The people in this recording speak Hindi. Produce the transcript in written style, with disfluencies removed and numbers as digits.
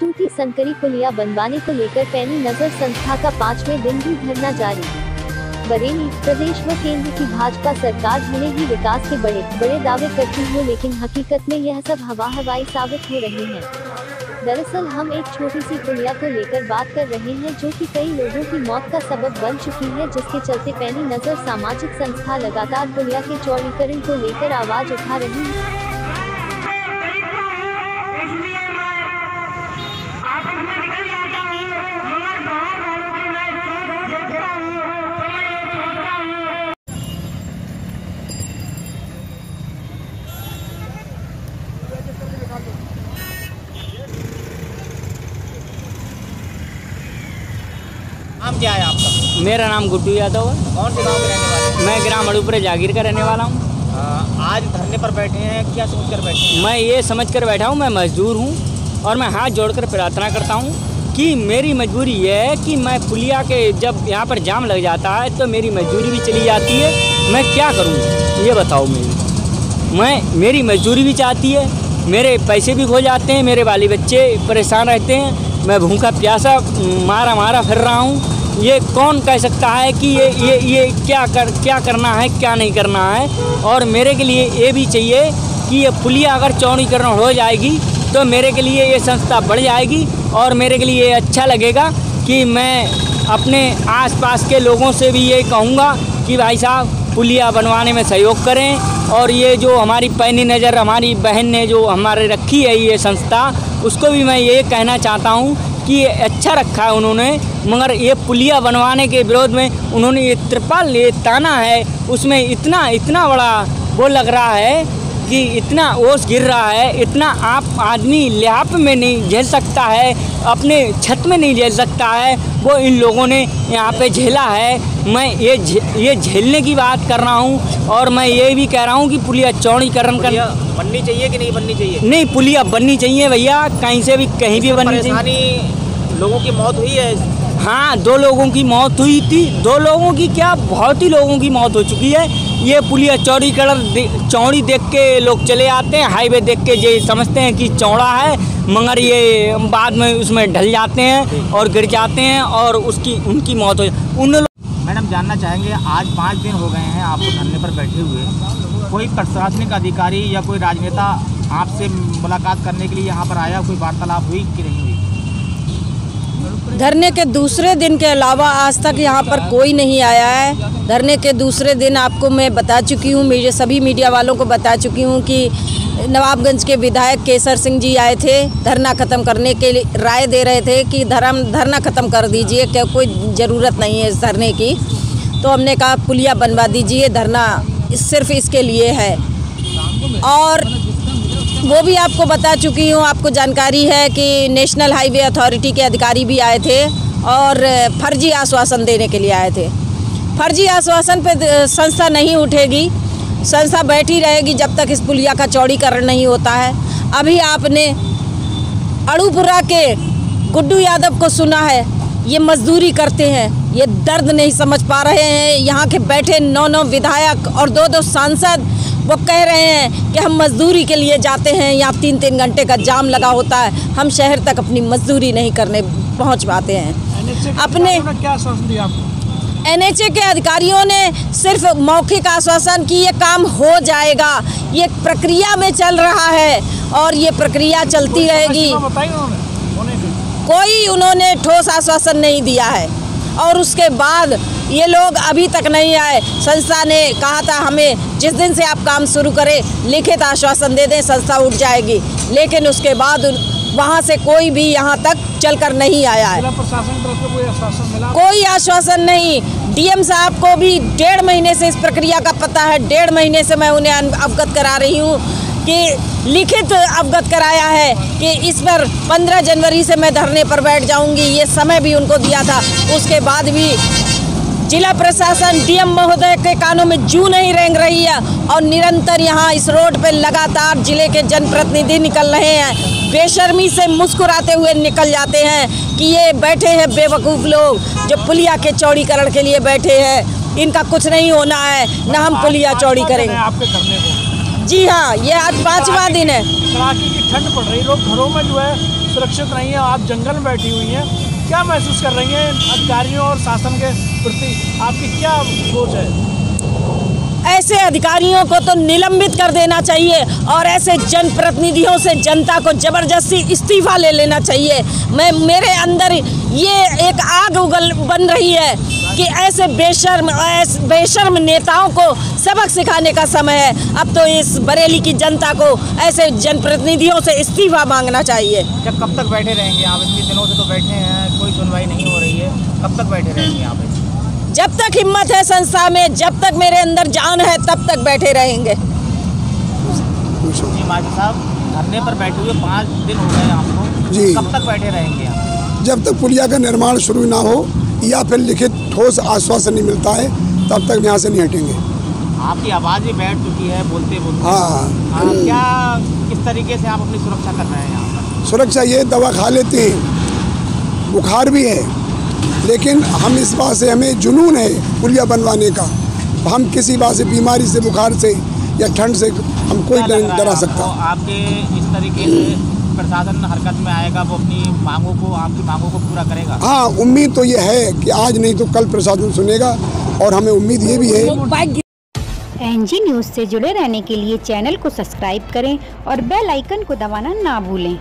टूटी संकरी पुलिया बनवाने को लेकर पैनी नजर संस्था का 5वें दिन भी धरना जारी। बरेली प्रदेश व केंद्र की भाजपा सरकार भले ही विकास के बड़े बड़े दावे करती हो, लेकिन हकीकत में यह सब हवाई साबित हो रहे हैं। दरअसल हम एक छोटी सी पुलिया को लेकर बात कर रहे हैं, जो कि कई लोगों की मौत का सबब बन चुकी है, जिसके चलते पैनी नजर सामाजिक संस्था लगातार पुलिया के चौड़ीकरण को लेकर आवाज उठा रही है। नाम क्या है आपका? मेरा नाम गुड्डू यादव है। कौन से गांव में रहने वाले हैं? मैं ग्राम अड़ूपुरे जागीर का रहने वाला हूँ। आज धरने पर बैठे हैं, क्या सोच कर बैठे हैं? मैं ये समझ कर बैठा हूँ, मैं मजदूर हूँ और मैं हाथ जोड़कर प्रार्थना करता हूँ कि मेरी मजबूरी ये है कि मैं पुलिया के जब यहाँ पर जाम लग जाता है तो मेरी मजदूरी भी चली जाती है। मैं क्या करूँ ये बताओ। मेरी मजदूरी भी चाहती है, मेरे पैसे भी खो जाते हैं, मेरे बाली बच्चे परेशान रहते हैं, मैं भूखा प्यासा मारा फिर रहा हूँ। ये कौन कह सकता है कि ये क्या करना है क्या नहीं करना है। और मेरे के लिए ये भी चाहिए कि ये पुलिया अगर चौड़ीकरण हो जाएगी तो मेरे के लिए ये संस्था बढ़ जाएगी और मेरे के लिए अच्छा लगेगा कि मैं अपने आसपास के लोगों से भी ये कहूँगा कि भाई साहब पुलिया बनवाने में सहयोग करें। और ये जो हमारी पैनी नज़र हमारी बहन ने जो हमारे रखी है ये संस्था, उसको भी मैं ये कहना चाहता हूँ कि ये अच्छा रखा है उन्होंने, मगर ये पुलिया बनवाने के विरोध में उन्होंने ये त्रिपाल ये ताना है, उसमें इतना बड़ा वो लग रहा है कि इतना ओस गिर रहा है, इतना आप आदमी लिहाफ में नहीं झेल सकता है, अपने छत में नहीं झेल सकता है, वो इन लोगों ने यहाँ पे झेला है। मैं ये झेलने की बात कर रहा हूँ और मैं ये भी कह रहा हूँ कि पुलिया चौड़ीकरण बननी चाहिए कि नहीं बननी चाहिए? नहीं, पुलिया बननी चाहिए भैया, कहीं से भी कहीं भी बननी चाहिए। लोगों की मौत हुई है। हाँ, 2 लोगों की मौत हुई थी, 2 लोगों की क्या बहुत ही लोगों की मौत हो चुकी है। ये पुलिया चौड़ी देख के लोग चले आते हैं, हाईवे देख के ये समझते हैं कि चौड़ा है, मगर ये बाद में उसमें ढल जाते हैं और गिर जाते हैं और उनकी मौत हो जाती। मैडम जानना चाहेंगे, आज 5 दिन हो गए हैं आपको धरने पर बैठे हुए, कोई प्रशासनिक अधिकारी या कोई राजनेता आपसे मुलाकात करने के लिए यहाँ पर आया, कोई वार्तालाप हुई कि नहीं हुई? धरने के दूसरे दिन के अलावा आज तक यहाँ पर कोई नहीं आया है। धरने के दूसरे दिन आपको मैं बता चुकी हूँ, मेरे सभी मीडिया वालों को बता चुकी हूँ कि नवाबगंज के विधायक केसर सिंह जी आए थे, धरना ख़त्म करने के लिए राय दे रहे थे कि धरना ख़त्म कर दीजिए, क्या कोई ज़रूरत नहीं है इस धरने की। तो हमने कहा पुलिया बनवा दीजिए, धरना सिर्फ इसके लिए है। और वो भी आपको बता चुकी हूँ, आपको जानकारी है कि नेशनल हाईवे अथॉरिटी के अधिकारी भी आए थे और फर्जी आश्वासन देने के लिए आए थे। फर्जी आश्वासन पे संस्था नहीं उठेगी, संस्था बैठी रहेगी जब तक इस पुलिया का चौड़ीकरण नहीं होता है। अभी आपने अड़ूपुरा के गुड्डू यादव को सुना है, ये मजदूरी करते हैं, ये दर्द नहीं समझ पा रहे हैं। यहाँ के बैठे 9 विधायक और 2 सांसद वो कह रहे हैं कि हम मजदूरी के लिए जाते हैं, यहाँ 3-3 घंटे का जाम लगा होता है, हम शहर तक अपनी मजदूरी नहीं करने पहुँच पाते हैं। अपने क्या आश्वासन दिया आपको? NHA के अधिकारियों ने सिर्फ मौखिक आश्वासन कि ये काम हो जाएगा, ये प्रक्रिया में चल रहा है और ये प्रक्रिया चलती रहेगी। कोई उन्होंने ठोस आश्वासन नहीं दिया है और उसके बाद ये लोग अभी तक नहीं आए। संस्था ने कहा था हमें जिस दिन से आप काम शुरू करें लिखित आश्वासन दे दें, संस्था उठ जाएगी, लेकिन उसके बाद वहाँ से कोई भी यहाँ तक चलकर नहीं आया है। प्रशासन तरफ से कोई आश्वासन मिला? कोई आश्वासन नहीं। DM साहब को भी 1.5 महीने से इस प्रक्रिया का पता है, 1.5 महीने से मैं उन्हें अवगत करा रही हूँ कि लिखित अवगत कराया है कि इस पर 15 जनवरी से मैं धरने पर बैठ जाऊंगी, ये समय भी उनको दिया था। उसके बाद भी जिला प्रशासन DM महोदय के कानों में जूं नहीं रेंग रही है और निरंतर यहाँ इस रोड पे लगातार जिले के जनप्रतिनिधि निकल रहे हैं, बेशर्मी से मुस्कुराते हुए निकल जाते हैं कि ये बैठे हैं बेवकूफ़ लोग जो पुलिया के चौड़ीकरण के लिए बैठे हैं, इनका कुछ नहीं होना है, ना हम पुलिया चौड़ी करेंगे। आपके करने को जी हाँ, ये आज 5वां दिन है। कड़ाके की ठंड पड़ रही है, लोग घरों में जो है सुरक्षित नहीं है, आप जंगल में बैठी हुई हैं, क्या महसूस कर रही हैं अधिकारियों और शासन के प्रति, आपकी क्या सोच है? ऐसे अधिकारियों को तो निलंबित कर देना चाहिए और ऐसे जनप्रतिनिधियों से जनता को जबरदस्ती इस्तीफा ले लेना चाहिए। मेरे अंदर ये एक आग बन रही है कि ऐसे बेशर्म नेताओं को सबक सिखाने का समय है। अब तो इस बरेली की जनता को ऐसे जनप्रतिनिधियों से इस्तीफा मांगना चाहिए। जब कब तक बैठे रहेंगे आप? इतने दिनों से तो बैठे हैं, कोई सुनवाई नहीं हो रही है, कब तक बैठे रहेंगे यहाँ पे? जब तक हिम्मत है संस्था में, जब तक मेरे अंदर जान है, तब तक बैठे रहेंगे। जी मास्टर साहब, धरने पर बैठे हुए 5 दिन हो गए आपको जी, कब तक बैठे रहेंगे आप? जब तक पुलिया का निर्माण शुरू ना हो या फिर लिखित ठोस आश्वासन नहीं मिलता है, तब तक यहाँ से नहीं हटेंगे। आपकी आवाज़ भी बैठ चुकी है बोलते बोलते। हाँ, क्या किस तरीके से आप अपनी सुरक्षा कर रहे हैं यहाँ पर? सुरक्षा ये दवा खा लेते हैं, बुखार भी है, लेकिन हम इस बात से, हमें जुनून है पुलिया बनवाने का। हम किसी बात से, बीमारी से, बुखार से या ठंड से हम कोई नहीं डरा सकता। आपके इस तरीके से प्रशासन हरकत में आएगा, वो अपनी मांगों को, आपकी मांगों को पूरा करेगा? हाँ, उम्मीद तो ये है कि आज नहीं तो कल प्रशासन सुनेगा, और हमें उम्मीद ये भी है। एनजी न्यूज़ से जुड़े रहने के लिए चैनल को सब्सक्राइब करें और बेल आइकन को दबाना ना भूलें।